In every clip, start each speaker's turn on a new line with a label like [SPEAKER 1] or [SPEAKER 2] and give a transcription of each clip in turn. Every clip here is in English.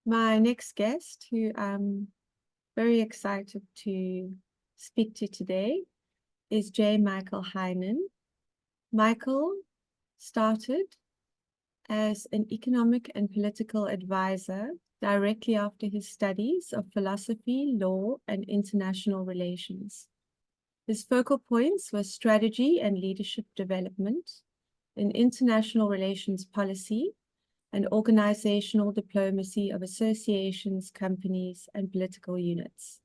[SPEAKER 1] My next guest, who I'm very excited to speak to today, is Michael Heynen. Michael started as an economic and political advisor directly after his studies of philosophy, law, and international relations. His focal points were strategy and leadership development in international relations policy and organizational diplomacy of associations, companies, and political units.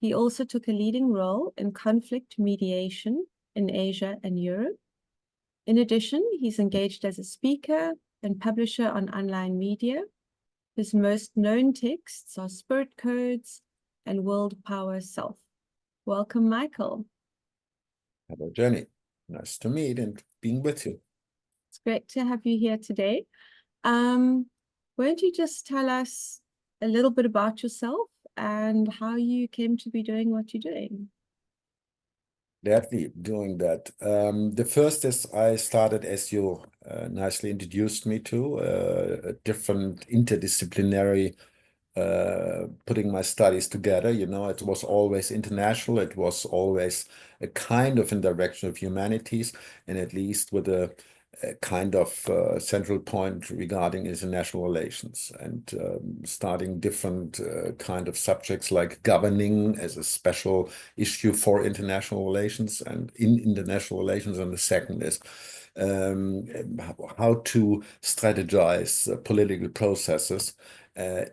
[SPEAKER 1] He also took a leading role in conflict mediation in Asia and Europe. In addition, he's engaged as a speaker and publisher on online media. His most known texts are Spirit Codes and World Power Self. Welcome, Michael.
[SPEAKER 2] Hello, Jenny. Nice to meet and being with you.
[SPEAKER 1] It's great to have you here today. Why don't you just tell us a little bit about yourself and how you came to be doing what you're doing?
[SPEAKER 2] Gladly doing that. The first is I started, as you nicely introduced me to, a different interdisciplinary putting my studies together. You know, it was always international. It was always a kind of in direction of humanities, and at least with a kind of central point regarding international relations, and starting different kind of subjects like governing as a special issue for international relations and in international relations. And the second is how to strategize political processes,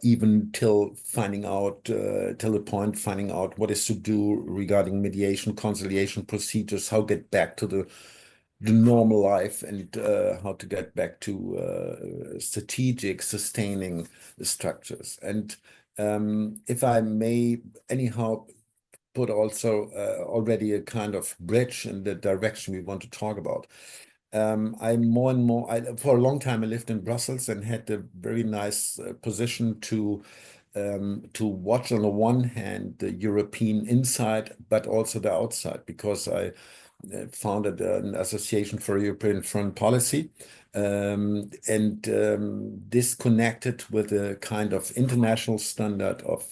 [SPEAKER 2] even till the point finding out what is to do regarding mediation, conciliation procedures, how get back to the normal life, and how to get back to strategic, sustaining the structures. And if I may anyhow put also already a kind of bridge in the direction we want to talk about. I'm more and more, for a long time I lived in Brussels and had a very nice position to watch on the one hand the European inside, but also the outside, because I founded an association for European foreign policy, and this connected with a kind of international standard of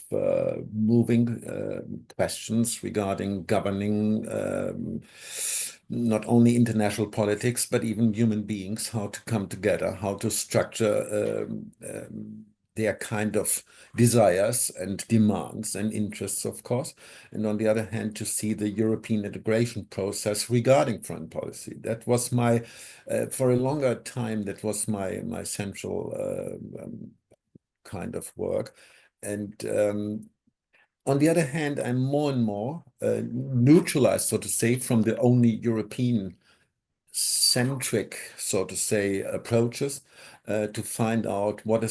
[SPEAKER 2] moving questions regarding governing not only international politics, but even human beings, how to come together, how to structure their kind of desires and demands and interests, of course. And on the other hand, to see the European integration process regarding foreign policy. That was my, for a longer time, that was my central kind of work. And on the other hand, I'm more and more neutralized, so to say, from the only European centric, so to say, approaches to find out what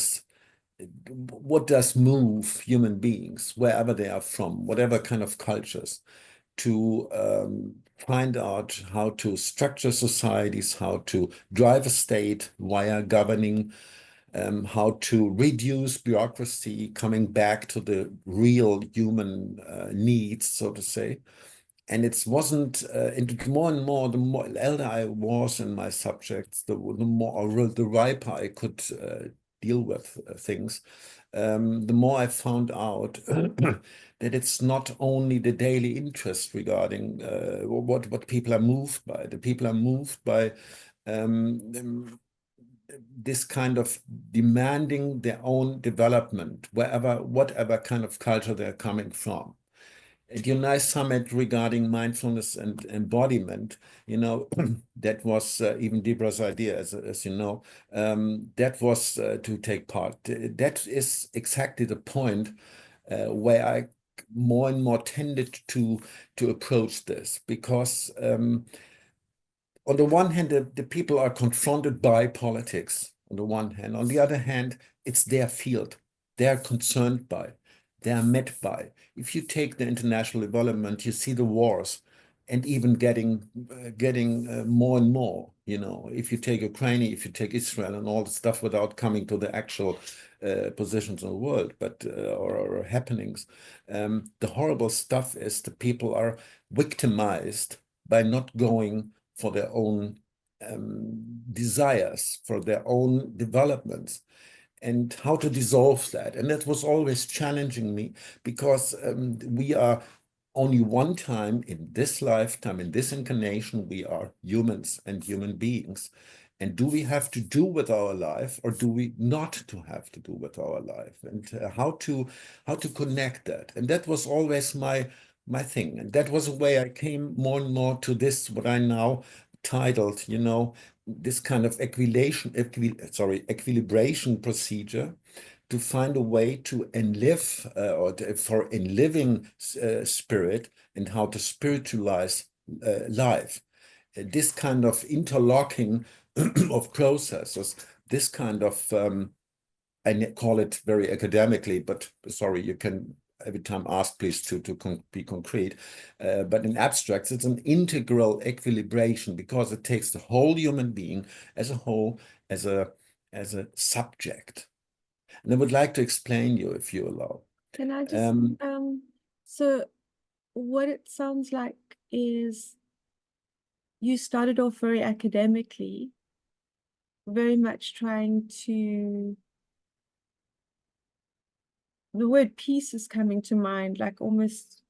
[SPEAKER 2] does move human beings, wherever they are from, whatever kind of cultures, to find out how to structure societies, how to drive a state via governing, how to reduce bureaucracy, coming back to the real human needs, so to say. And it wasn't more and more, the more elder I was in my subjects, the more, or the riper I could deal with things, the more I found out that it's not only the daily interest regarding what people are moved by. The people are moved by this kind of demanding their own development, whatever kind of culture they're coming from. At your nice summit regarding mindfulness and embodiment, you know, that was even Deborah's idea, as you know, that was to take part. That is exactly the point where I more and more tended to approach this, because on the one hand, the people are confronted by politics, on the one hand. On the other hand, it's their field. They're concerned by, they're met by. If you take the international development, you see the wars, and even getting more and more, you know, if you take Ukraine, if you take Israel and all the stuff, without coming to the actual positions in the world, but or happenings. The horrible stuff is the people are victimized by not going for their own desires, for their own developments. and how to dissolve that. And that was always challenging me because we are only one time in this lifetime, in this incarnation, we are humans and human beings. And do we have to do with our life, or do we not to have to do with our life? And how to connect that? And that was always my thing. And that was a way I came more and more to this, what I now titled, this kind of equilibration procedure to find a way to enlive for enliving spirit, and how to spiritualize life. This kind of interlocking of processes, this kind of I call it very academically, but sorry, you can every time ask, please, to be concrete. But in abstracts, it's an integral equilibration, because it takes the whole human being as a whole, as a subject. And I would like to explain you, if you allow.
[SPEAKER 1] Can I just, so what it sounds like is you started off very academically, very much trying to, the word peace is coming to mind, like almost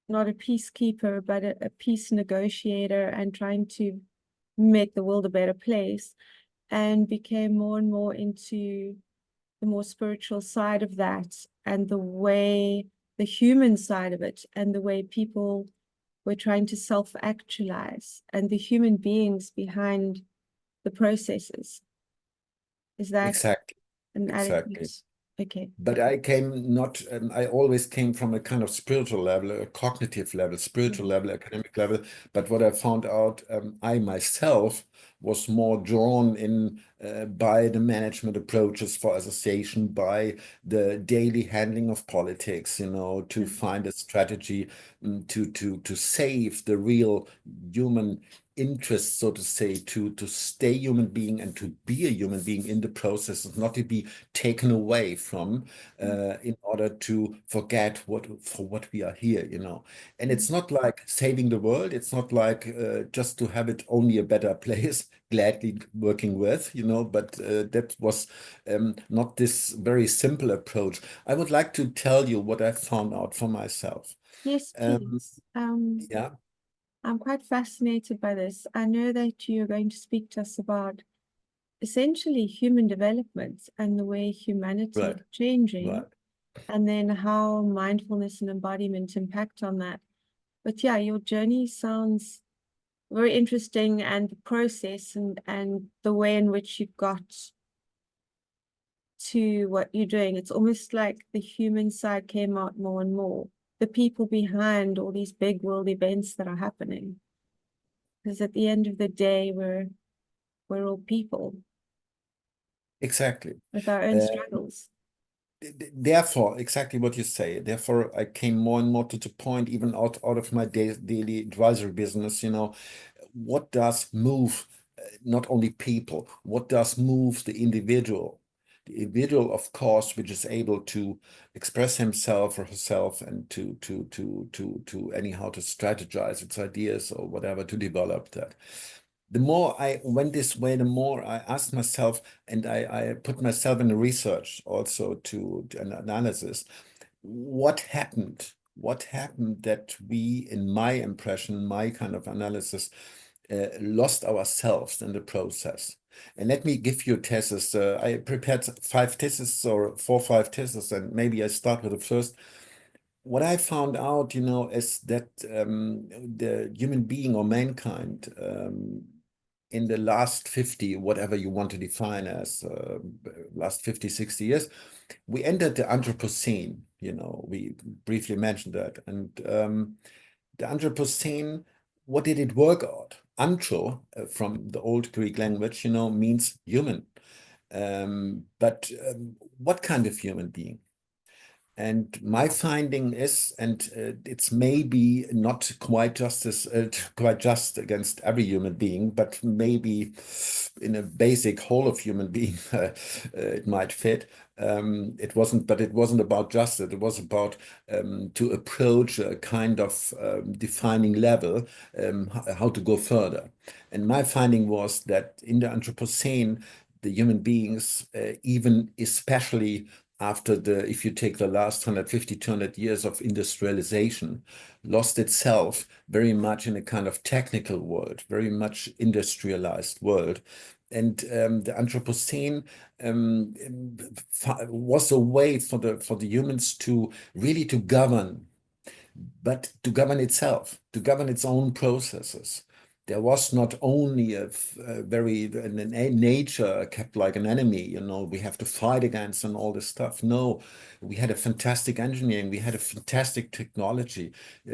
[SPEAKER 1] not a peacekeeper, but a peace negotiator, and trying to make the world a better place, and became more and more into the more spiritual side of that, and the human side of it, and the way people were trying to self-actualize, and the human beings behind the processes. Is that
[SPEAKER 2] Exactly,
[SPEAKER 1] an
[SPEAKER 2] exactly.
[SPEAKER 1] adequate? Okay.
[SPEAKER 2] But I came not, I always came from a kind of spiritual level, a cognitive level, spiritual level, academic level. But what I found out, I myself was more drawn in by the management approaches for association, by the daily handling of politics, to find a strategy to save the real human interest, so to say, to stay human being and to be a human being in the process, and not to be taken away from in order to forget for what we are here. And it's not like saving the world. It's not like just to have it only a better place, gladly working with, but that was not this very simple approach. I would like to tell you what I found out for myself.
[SPEAKER 1] Yes,
[SPEAKER 2] Um,
[SPEAKER 1] please.
[SPEAKER 2] yeah,
[SPEAKER 1] I'm quite fascinated by this. I know that you're going to speak to us about essentially human development and the way humanity
[SPEAKER 2] right,
[SPEAKER 1] is changing,
[SPEAKER 2] right.
[SPEAKER 1] and then how mindfulness and embodiment impact on that. But yeah, your journey sounds very interesting, and the process and the way in which you got to what you're doing. It's almost like the human side came out more and more. The people behind all these big world events that are happening. Because at the end of the day, we're all people
[SPEAKER 2] Exactly.
[SPEAKER 1] with our own struggles.
[SPEAKER 2] Therefore, exactly what you say. Therefore, I came more and more to the point, even out of my daily advisory business, what does move not only people, what does move the individual? The individual, of course, which is able to express himself or herself, and to anyhow to strategize its ideas or whatever, to develop that. The more I went this way, the more I asked myself, and I put myself in research also, to an analysis. What happened? What happened that we, in my impression, my kind of analysis, lost ourselves in the process? And let me give you a thesis. I prepared 5 theses, or 4 or 5 theses, and maybe I start with the first. What I found out, is that the human being, or mankind, in the last 50, whatever you want to define as, last 50, 60 years, we entered the Anthropocene. We briefly mentioned that. And the Anthropocene, what did it work out? Anthro, from the old Greek language, means human. But what kind of human being? And my finding is, and it's maybe not quite just against every human being, but maybe in a basic whole of human being, it might fit. But it wasn't about justice. It was about to approach a kind of defining level, how to go further. And my finding was that in the Anthropocene, the human beings, even especially after if you take the last 150, 200 years of industrialization, lost itself very much in a kind of technical world, very much industrialized world. And the Anthropocene was a way for the humans to really to govern, but to govern itself, to govern its own processes. There was not only nature kept like an enemy, we have to fight against and all this stuff. No, we had a fantastic engineering, we had a fantastic technology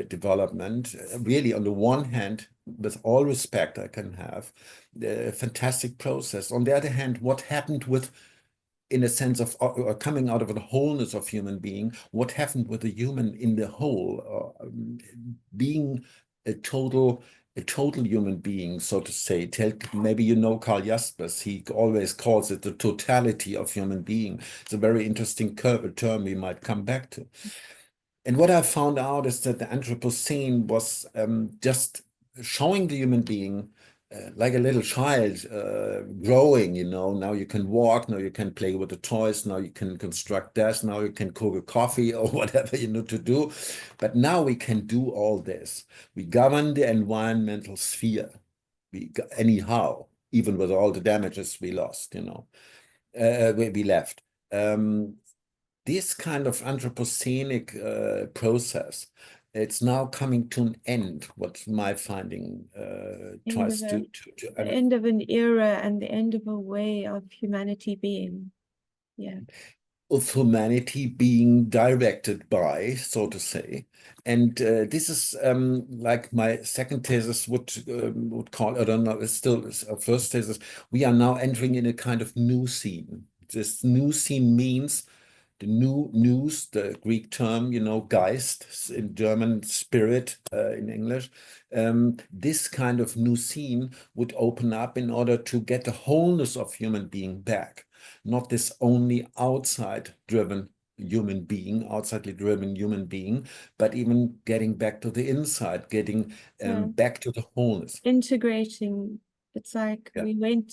[SPEAKER 2] development. Really, on the one hand, with all respect I can have, a fantastic process. On the other hand, what happened with in a sense of coming out of the wholeness of human being, what happened with the human in the whole, being a total human being, so to say. Maybe you know Carl Jaspers, he always calls it the totality of human being. It's a very interesting term we might come back to. And what I found out is that the Anthropocene was just showing the human being like a little child growing, now you can walk, now you can play with the toys, now you can construct this, now you can cook a coffee or whatever you need to do. But now we can do all this. We govern the environmental sphere, anyhow, even with all the damages we lost, we left. This kind of anthropocenic process, it's now coming to an end, what my finding tries to
[SPEAKER 1] the end of an era and the end of a way of humanity being. Yeah.
[SPEAKER 2] Of humanity being directed by, so to say. And this is like my second thesis would call, I don't know, it's still a first thesis. We are now entering in a kind of new scene. This new scene means the new news, the Greek term, Geist in German, spirit in English. This kind of new scene would open up in order to get the wholeness of human being back, not this only outside-driven human being, outside driven human being, but even getting back to the inside, getting back to the wholeness.
[SPEAKER 1] Integrating. It's like we went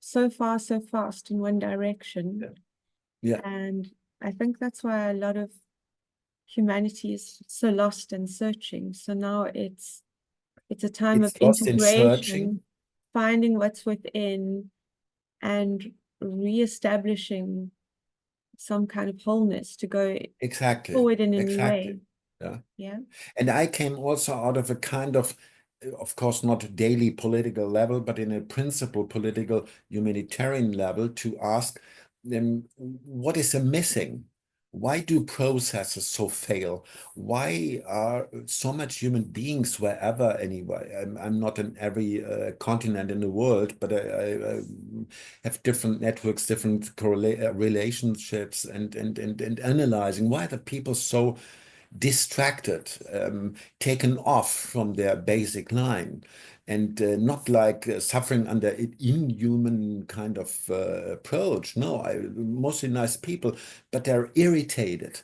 [SPEAKER 1] so far, so fast in one direction.
[SPEAKER 2] Yeah.
[SPEAKER 1] And I think that's why a lot of humanity is so lost and searching. So now it's a time of integration, finding what's within and reestablishing some kind of wholeness to go forward in a new way.
[SPEAKER 2] Yeah. And I came also out of a kind of course, not daily political level, but in a principle political humanitarian level to ask them, what is missing? Why do processes so fail? Why are so much human beings wherever anyway? I'm not in every continent in the world, but I have different networks, different relationships, and analyzing why are the people so distracted, taken off from their basic line, and not like suffering under an inhuman kind of approach. No, mostly nice people, but they're irritated.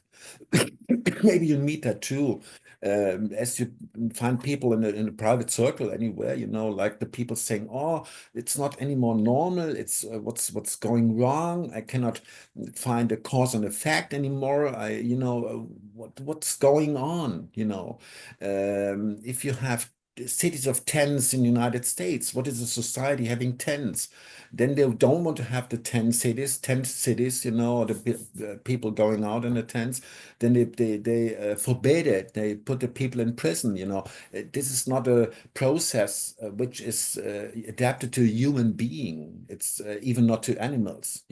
[SPEAKER 2] Maybe you meet that too. As you find people in a private circle anywhere, like the people saying, "Oh, it's not anymore normal. It's what's going wrong. I cannot find a cause and effect anymore. What's going on? If you have cities of tens in the United States, what is a society having tens? Then they don't want to have the 10 cities, or the people going out in the tents. Then they forbid it. They put the people in prison. This is not a process which is adapted to a human being. It's even not to animals.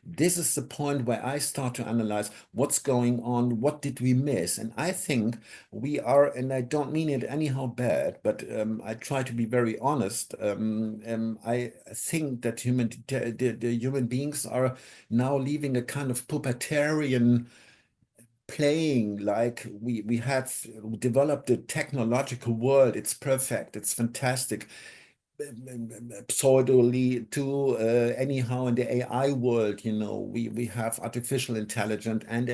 [SPEAKER 2] This is the point where I start to analyze what's going on, what did we miss? And I think we are, and I don't mean it anyhow bad, but I try to be very honest. I think that the human beings are now leaving a kind of pubertarian playing, like we have developed a technological world. It's perfect, it's fantastic, pseudolly to anyhow in the AI world, we have artificial intelligence and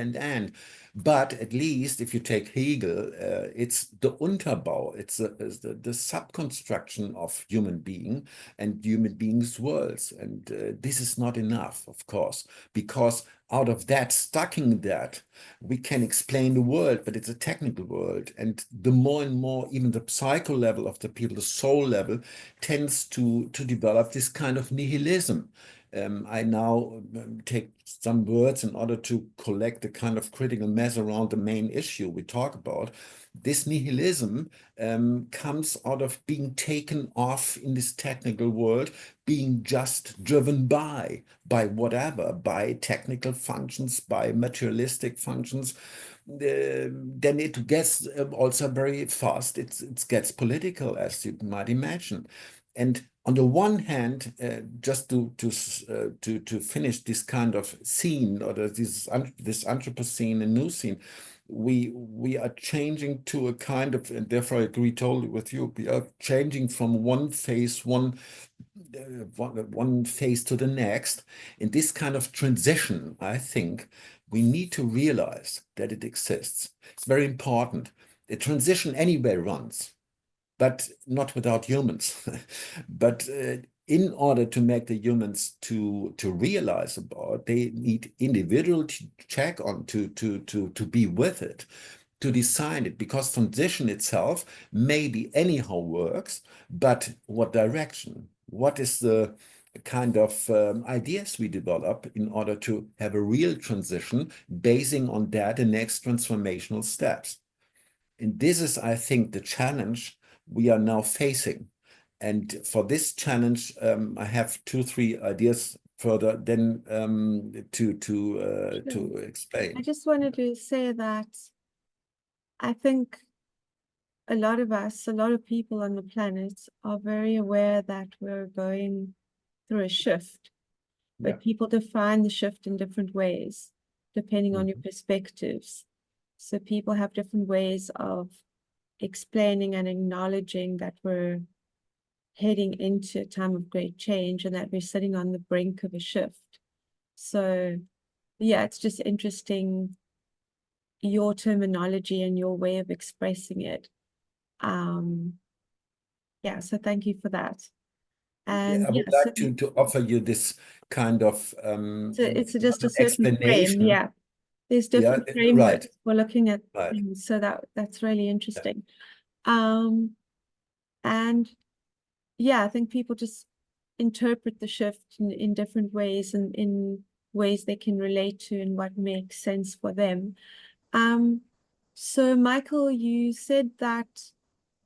[SPEAKER 2] But at least if you take Hegel, it's the Unterbau, it's the subconstruction of human being and human beings' worlds. And this is not enough, of course, because out of that, stacking that, we can explain the world, but it's a technical world. And the more and more, even the psycho level of the people, the soul level, tends to develop this kind of nihilism. I now take some words in order to collect the kind of critical mass around the main issue we talk about. This nihilism comes out of being taken off in this technical world, being just driven by whatever, by technical functions, by materialistic functions. Then it gets also very fast. It gets political, as you might imagine. And on the one hand, just to finish this kind of scene or this Anthropocene and Noocen, we are changing to a kind of, and therefore I agree totally with you. We are changing from one phase to the next. In this kind of transition, I think we need to realize that it exists. It's very important. The transition anyway runs, but not without humans. But in order to make the humans to realize about, they need individual check on to be with it, to design it, because transition itself maybe anyhow works, but what direction? What is the kind of ideas we develop in order to have a real transition, basing on that the next transformational steps? And this is, I think, the challenge we are now facing. And for this challenge, I have 2, 3 ideas further then to
[SPEAKER 1] I
[SPEAKER 2] explain.
[SPEAKER 1] just wanted to say that I think a lot of us, a lot of people on the planet are very aware that we're going through a shift,
[SPEAKER 2] Yeah.
[SPEAKER 1] but people define the shift in different ways, depending on your perspectives. So people have different ways of explaining and acknowledging that we're heading into a time of great change and that we're sitting on the brink of a shift. So yeah, it's just interesting, your terminology and your way of expressing it. Yeah, so thank you for that. And
[SPEAKER 2] I would
[SPEAKER 1] yeah, so,
[SPEAKER 2] like to offer you this kind of
[SPEAKER 1] so it's
[SPEAKER 2] not
[SPEAKER 1] just a
[SPEAKER 2] an
[SPEAKER 1] certain frame.
[SPEAKER 2] explanation.
[SPEAKER 1] Yeah, there's
[SPEAKER 2] Yeah,
[SPEAKER 1] different
[SPEAKER 2] right,
[SPEAKER 1] frameworks for looking at
[SPEAKER 2] right.
[SPEAKER 1] things, so that's really
[SPEAKER 2] Yeah.
[SPEAKER 1] interesting. Um, and yeah, I think people just interpret the shift in different ways and in ways they can relate to and what makes sense for them. So Michael, you said that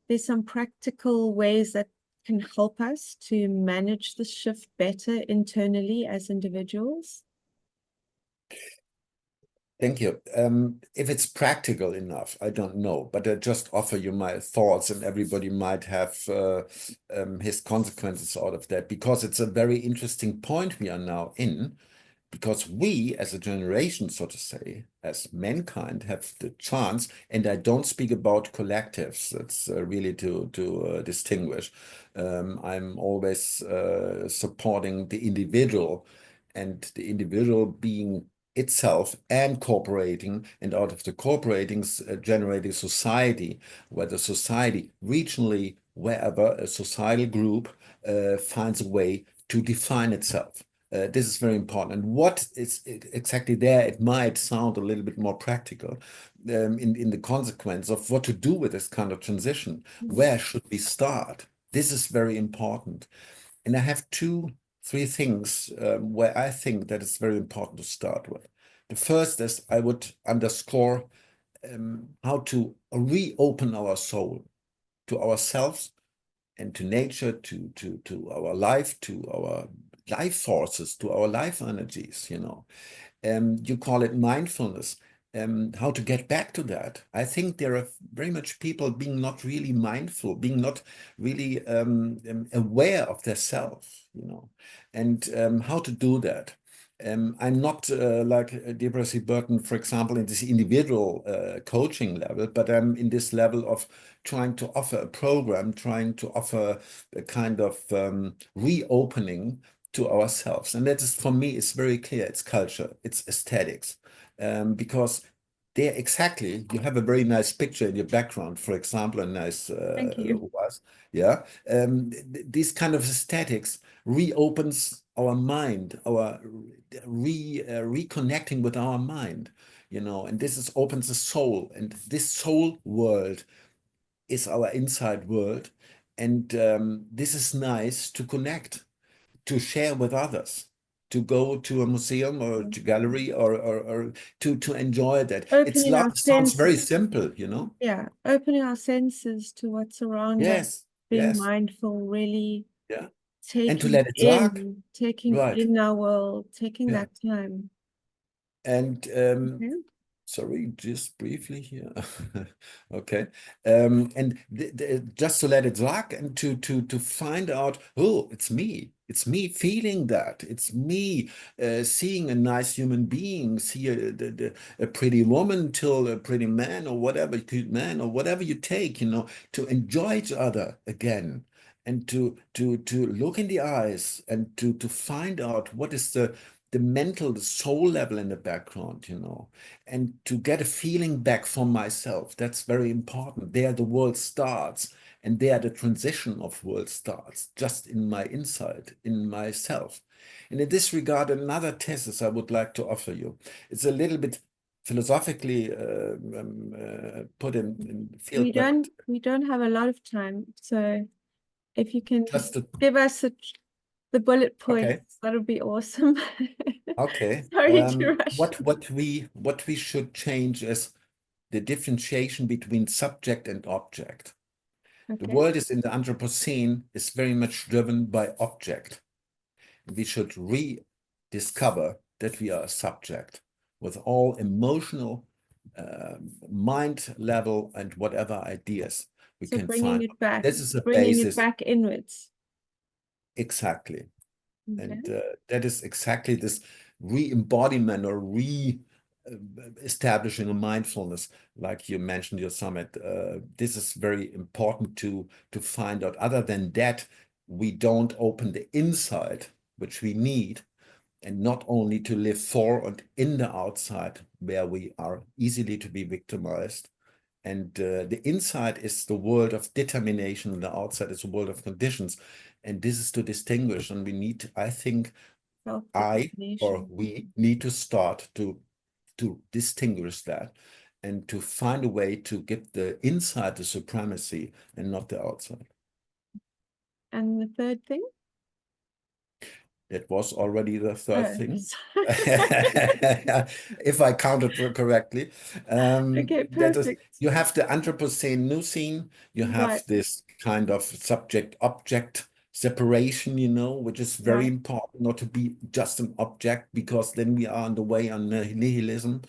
[SPEAKER 1] there's some practical ways that can help us to manage the shift better internally as individuals.
[SPEAKER 2] Thank you. If it's practical enough, I don't know, but I just offer you my thoughts, and everybody might have his consequences out of that, because it's a very interesting point we are now in. Because we, as a generation, so to say, as mankind, have the chance, and I don't speak about collectives, that's really to distinguish. I'm always supporting the individual, and the individual being itself and cooperating, and out of the cooperating's generating society, where the society, regionally, wherever a societal group finds a way to define itself. This is very important. And what is exactly there, it might sound a little bit more practical in the consequence of what to do with this kind of transition. Where should we start? This is very important. And I have 2, 3 things where I think that it's very important to start with. The first is I would underscore how to reopen our soul to ourselves and to nature, to our life, to our life forces, to our life energies, you know. You call it mindfulness. How to get back to that? I think there are very much people being not really mindful, being not really aware of their self, you know, and how to do that. I'm not like Deborah C. Burton, for example, in this individual coaching level, but I'm in this level of trying to offer a program, trying to offer a kind of reopening to ourselves. And that is, for me, it's very clear. It's culture, it's aesthetics, because there exactly, you have a very nice picture in your background, for example, a nice
[SPEAKER 1] Thank you.
[SPEAKER 2] was, yeah. These kind of aesthetics reopens our mind, our reconnecting with our mind, you know, and this is opens the soul, and this soul world is our inside world, and this is nice to connect, to share with others, to go to a museum or to gallery, or to enjoy that. It's
[SPEAKER 1] Opening
[SPEAKER 2] love
[SPEAKER 1] our
[SPEAKER 2] sounds very
[SPEAKER 1] senses.
[SPEAKER 2] simple, you know.
[SPEAKER 1] Yeah, opening our senses to what's around us,
[SPEAKER 2] Yes,
[SPEAKER 1] being
[SPEAKER 2] yes,
[SPEAKER 1] mindful, really
[SPEAKER 2] yeah, and to
[SPEAKER 1] taking
[SPEAKER 2] let it rock,
[SPEAKER 1] taking
[SPEAKER 2] right,
[SPEAKER 1] in our world, taking
[SPEAKER 2] yeah,
[SPEAKER 1] that time.
[SPEAKER 2] and
[SPEAKER 1] Okay.
[SPEAKER 2] sorry, just briefly here. Okay. And just to let it rock and to find out, oh, it's me. It's me feeling that. It's me seeing a nice human being, see a pretty woman till a pretty man or whatever, cute man or whatever you take, you know, to enjoy each other again and to look in the eyes and to find out what is the mental, the soul level in the background, you know, and to get a feeling back from myself. That's very important. There the world starts, and there the transition of world starts, just in my inside, in myself. And in this regard, another thesis I would like to offer you. It's a little bit philosophically put in the field, but
[SPEAKER 1] We don't have a lot of time, so if you can
[SPEAKER 2] just to,
[SPEAKER 1] give us the bullet
[SPEAKER 2] okay.
[SPEAKER 1] points, that would be awesome.
[SPEAKER 2] Okay.
[SPEAKER 1] Sorry to rush.
[SPEAKER 2] What we should change is the differentiation between subject and object. The
[SPEAKER 1] Okay.
[SPEAKER 2] world is in the Anthropocene is very much driven by object. We should rediscover that we are a subject with all emotional, mind level and whatever ideas we
[SPEAKER 1] So
[SPEAKER 2] can find. This is a
[SPEAKER 1] bringing it
[SPEAKER 2] basis,
[SPEAKER 1] back inwards.
[SPEAKER 2] exactly.
[SPEAKER 1] Okay.
[SPEAKER 2] And that is exactly this re-embodiment or establishing a mindfulness, like you mentioned your summit. This is very important to find out. Other than that, we don't open the inside, which we need, and not only to live for and in the outside, where we are easily to be victimized. And the inside is the world of determination, and the outside is the world of conditions. And this is to distinguish. And we need, I think, or
[SPEAKER 1] Self-determination.
[SPEAKER 2] we need to start to distinguish that and to find a way to give the inside the supremacy and not the outside.
[SPEAKER 1] And the third thing?
[SPEAKER 2] That was already the third
[SPEAKER 1] Oh,
[SPEAKER 2] thing. If I counted correctly.
[SPEAKER 1] okay,
[SPEAKER 2] That is,
[SPEAKER 1] perfect.
[SPEAKER 2] you have the Anthropocene, Noocen, you have
[SPEAKER 1] Right,
[SPEAKER 2] this kind of subject-object separation, you know, which is very
[SPEAKER 1] right.
[SPEAKER 2] important, not to be just an object, because then we are on the way on nihilism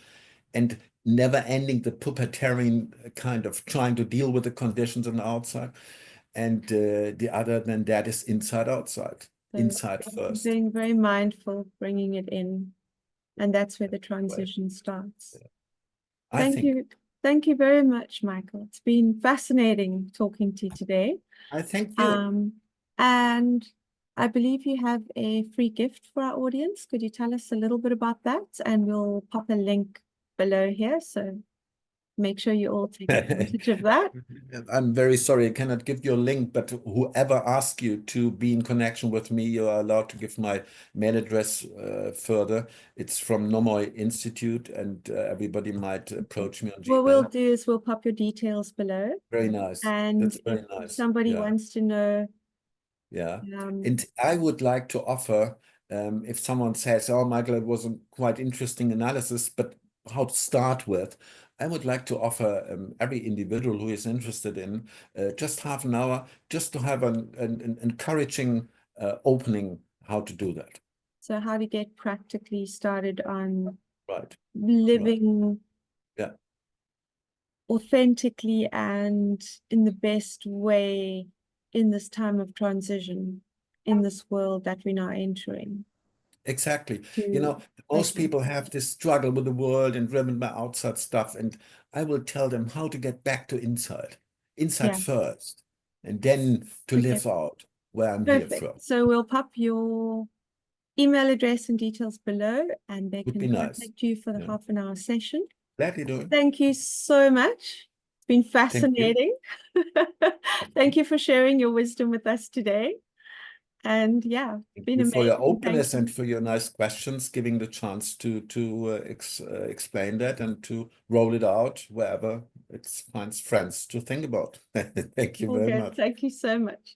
[SPEAKER 2] and never ending the puppeteering kind of trying to deal with the conditions on the outside. And the other than that is inside outside,
[SPEAKER 1] So
[SPEAKER 2] inside first.
[SPEAKER 1] being very mindful, bringing it in, and that's where the
[SPEAKER 2] Right.
[SPEAKER 1] transition starts.
[SPEAKER 2] I
[SPEAKER 1] Thank
[SPEAKER 2] think.
[SPEAKER 1] you. Thank you very much, Michael. It's been fascinating talking to you today.
[SPEAKER 2] I thank you.
[SPEAKER 1] Um, and I believe you have a free gift for our audience. Could you tell us a little bit about that? And we'll pop a link below here. So make sure you all take advantage of that.
[SPEAKER 2] I'm very sorry, I cannot give you a link, but whoever asks you to be in connection with me, you are allowed to give my mail address further. It's from Nomoy Institute, and everybody might approach me on
[SPEAKER 1] What we'll
[SPEAKER 2] Gmail.
[SPEAKER 1] do is we'll pop your details below.
[SPEAKER 2] Very nice.
[SPEAKER 1] And
[SPEAKER 2] That's
[SPEAKER 1] if
[SPEAKER 2] very nice.
[SPEAKER 1] somebody
[SPEAKER 2] Yeah.
[SPEAKER 1] wants to know,
[SPEAKER 2] Yeah.
[SPEAKER 1] um,
[SPEAKER 2] And I would like to offer, if someone says, oh, Michael, it was a quite interesting analysis, but how to start with, I would like to offer every individual who is interested in just half an hour, just to have an encouraging opening how to do that.
[SPEAKER 1] so how to get practically started on
[SPEAKER 2] Right. Right.
[SPEAKER 1] living
[SPEAKER 2] Yeah.
[SPEAKER 1] authentically and in the best way in this time of transition, in this world that we're now entering.
[SPEAKER 2] Exactly. You
[SPEAKER 1] To
[SPEAKER 2] know, most
[SPEAKER 1] okay,
[SPEAKER 2] people have this struggle with the world and driven by outside stuff. And I will tell them how to get back to inside
[SPEAKER 1] yeah,
[SPEAKER 2] first, and then to
[SPEAKER 1] okay,
[SPEAKER 2] live out where I'm here
[SPEAKER 1] perfect.
[SPEAKER 2] from.
[SPEAKER 1] So we'll pop your email address and details below, and they
[SPEAKER 2] Would be
[SPEAKER 1] can
[SPEAKER 2] nice.
[SPEAKER 1] contact you for the
[SPEAKER 2] Yeah.
[SPEAKER 1] half an hour session.
[SPEAKER 2] Gladly do it.
[SPEAKER 1] Thank you so much. It's been
[SPEAKER 2] Thank you.
[SPEAKER 1] fascinating. Thank you for sharing your wisdom with us today. And yeah,
[SPEAKER 2] Thank
[SPEAKER 1] been
[SPEAKER 2] you for your
[SPEAKER 1] amazing. Thank
[SPEAKER 2] openness and
[SPEAKER 1] you.
[SPEAKER 2] for your nice questions, giving the chance to explain that and to roll it out wherever it finds friends to think about. Thank you
[SPEAKER 1] All
[SPEAKER 2] very
[SPEAKER 1] good.
[SPEAKER 2] much.
[SPEAKER 1] Thank you so much.